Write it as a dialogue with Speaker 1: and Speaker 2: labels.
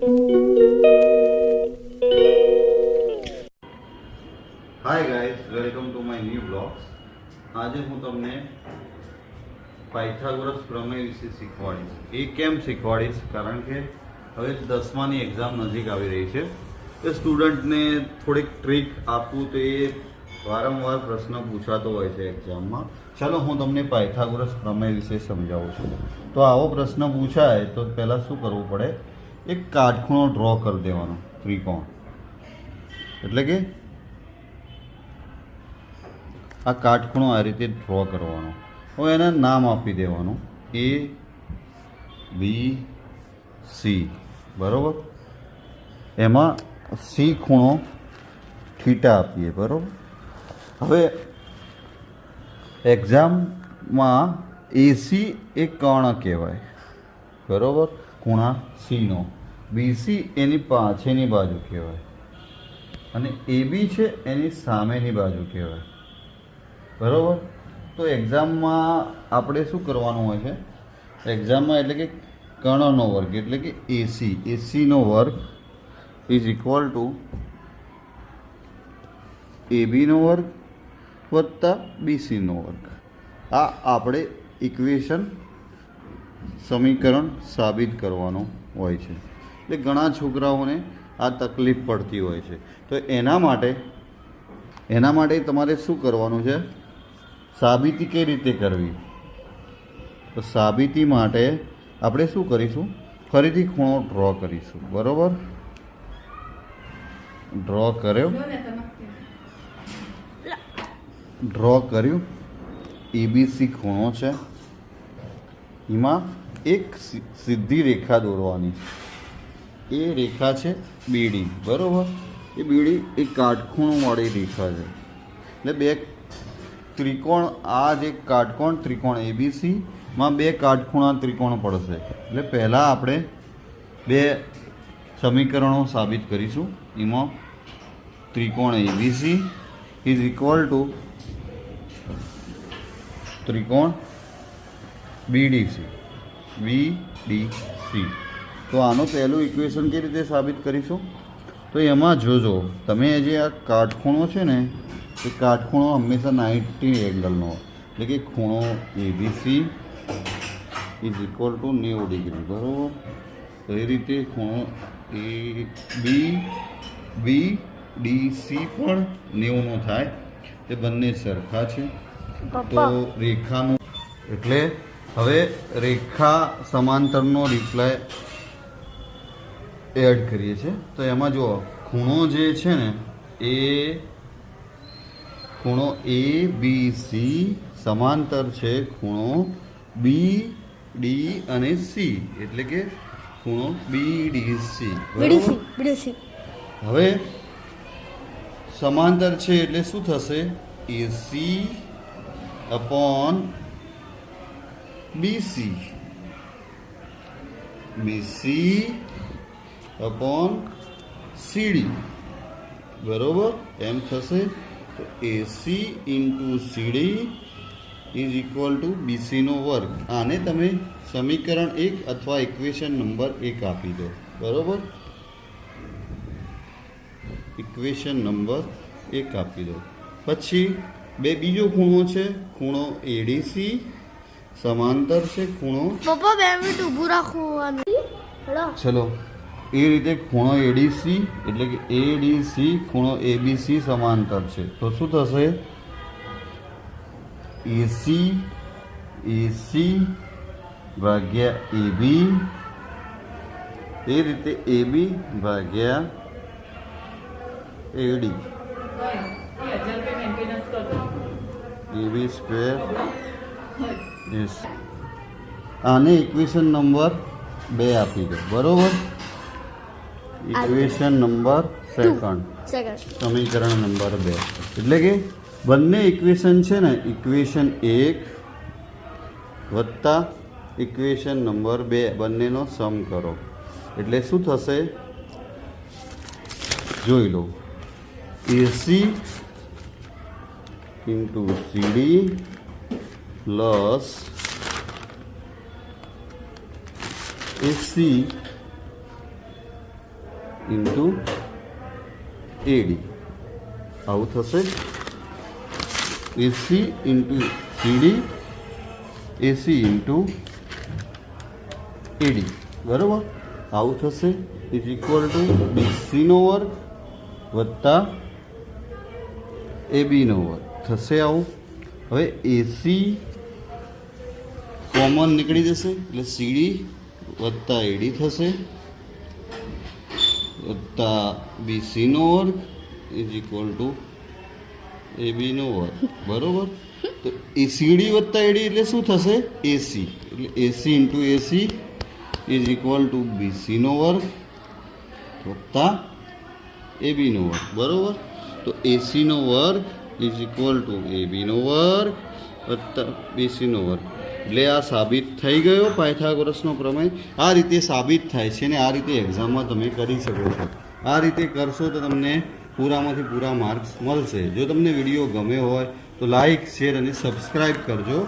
Speaker 1: Hi guys, welcome to my new blogs. આજે હું તમને પાયથાગોરસ પ્રમેય વિશે શીખવાડીશ. એ કેમ શીખવાડીશ? કારણ કે હવે 10માની એક્ઝામ નજીક આવી રહી છે. એ સ્ટુડન્ટને થોડીક ટ્રીક આપવું તો એ વારંવાર પ્રશ્ન પૂછાતો હોય છે એક્ઝામમાં. ચાલો હું તમને પાયથાગોરસ પ્રમેય વિશે સમજાવું છું. તો આવો પ્રશ્ન પૂછાય તો પહેલાં શું કરવું પડે? એક કાટખૂણો ડ્રો કરી દેવાનો, ત્રિકોણ. એટલે કે આ કાટખૂણો આ રીતે ડ્રો કરવાનો. હવે એને નામ આપી દેવાનું A B C, બરાબર. એમાં C ખૂણો થીટા આપીએ, બરાબર. હવે એક્ઝામમાં AC એ કર્ણ કહેવાય, બરાબર, ખૂણા Cનો. BC એની પાછળની બાજુ કહેવાય અને AB છે એની સામેની બાજુ કહેવાય, બરાબર. તો એક્ઝામમાં આપણે શું કરવાનું હોય છે? એક્ઝામમાં એટલે કે કર્ણનો વર્ગ એટલે કે એસીનો વર્ગ ઇઝ ઇક્વલ ટુ એબીનો વર્ગ વત્તા બીસીનો વર્ગ. આ આપણે ઇક્વેશન સમીકરણ સાબિત કરવાનું હોય છે. એટલે ઘણા છોકરાઓને આ તકલીફ પડતી હોય છે. તો એના માટે તમારે શું કરવાનું છે? સાબિતી કઈ રીતે કરવી? તો સાબિતી માટે આપણે શું કરીશું? ફરીથી ખૂણો ડ્રો કરીશું, બરાબર. ડ્રો કર્યું. એબીસી ખૂણો છે, એમાં એક સીધી રેખા દોરવાની. એ રેખા છે બીડી, બરાબર. એ બીડી એક કાટખૂણોવાળી રેખા છે. એટલે બે ત્રિકોણ, આ જે કાટકોણ ત્રિકોણ એબીસીમાં બે કાટખૂણા ત્રિકોણ પડશે. એટલે પહેલાં આપણે બે સમીકરણો સાબિત કરીશું. એમાં ત્રિકોણ એબીસી ઇઝ ઇક્વલ ટુ ત્રિકોણ બીડીસી. તો આનું પહેલું ઇક્વેશન કેવી રીતે સાબિત કરીશું? તો એમાં જોજો તમે, જે આ કાટખૂણો છે ને, એ કાટખૂણો હંમેશા 90 એંગલનો, એટલે કે ખૂણો ABC is equal two 90 degree, બરાબર. તો એ રીતે ખૂણો BDC પણ 90નો થાય. તે બંને સરખા છે. તો રેખાનું એટલે હવે રેખા સમાંતરનો રિપ્લાય એડ કરીએ છીએ. તો એમાં જુઓ, ખૂણો જે છે ને, એ ખૂણો ABC સમાંતર છે ખૂણો BD અને C, એટલે કે ખૂણો BDC, બરાબર. હવે સમાંતર છે એટલે શું થશે? AC upon BC, BC upon CD, બરાબર. એમ થશે. તો AC into CD is equal to BCનો વર્ગ. આને તમે સમીકરણ 1 અથવા ઇક્વેશન નંબર 1 આપી દો, બરાબર. ઇક્વેશન નંબર 1 આપી દો. પછી બીજો ખૂણો છે, ખૂણો ADC સમાંતર છે ખૂણો.
Speaker 2: પપ્પા 2 મિનિટ ઊભું રાખવાનું.
Speaker 1: ચલો, એ રીતે ખૂણો ADC એટલે કે ADC ખૂણો ABC સમાંતર છે. તો શું થશે? AC ભાગ્યા AB, એ રીતે AB ભાગ્યા AD, AB સ્ક્વેર. આને ઇક્વેશન નંબર 2 આપી દો, બરોબર. ઇક્વેશન નંબર સેકન્ડ, સમીકરણ નંબર 2. એટલે કે બંને ઇક્વેશન છે ને, ઇક્વેશન 1 વત્તા ઇક્વેશન નંબર 2 બંનેનો સમ કરો એટલે શું થશે? જોઈ લો. AC into CD plus AC into AD આવું થશે. એસી ઇન્ટુ સીડી એસી ઇન્ટુ એડી બરાબર આવું થશે. ઇઝ ઇક્વલ ટુ બીસીનો વર્ગ વત્તા એબીનો વર્ગ થશે આવું. હવે એસી કોમન નીકળી જશે એટલે સીડી વત્તા એડી થશે વત્તા બીસીનો વર્ગ ઇઝ ઇક્વલ ટુ એબીનો વર્ગ બરાબર. તો એ સીડી વત્તા એડી એટલે શું થશે? એસી. એટલે AC into AC is equal to બીસીનો વર્ગ વત્તા એબીનો વર્ગ બરાબર. તો એસીનો વર્ગ ઇઝ ઇક્વલ ટુ એબીનો વર્ગ વત્તા બીસીનો વર્ગ. એટલે આ સાબિત થઈ ગયો પાયથાગોરસનો પ્રમેય. આ રીતે સાબિત થાય છે ને આ રીતે એક્ઝામમાં તમે કરી શકો છો. આ રીતે કરશો તો તમને પૂરામાંથી પૂરા માર્ક્સ મળશે. જો તમને વિડીયો ગમ્યો હોય તો લાઈક શેર અને સબસ્ક્રાઈબ કરજો.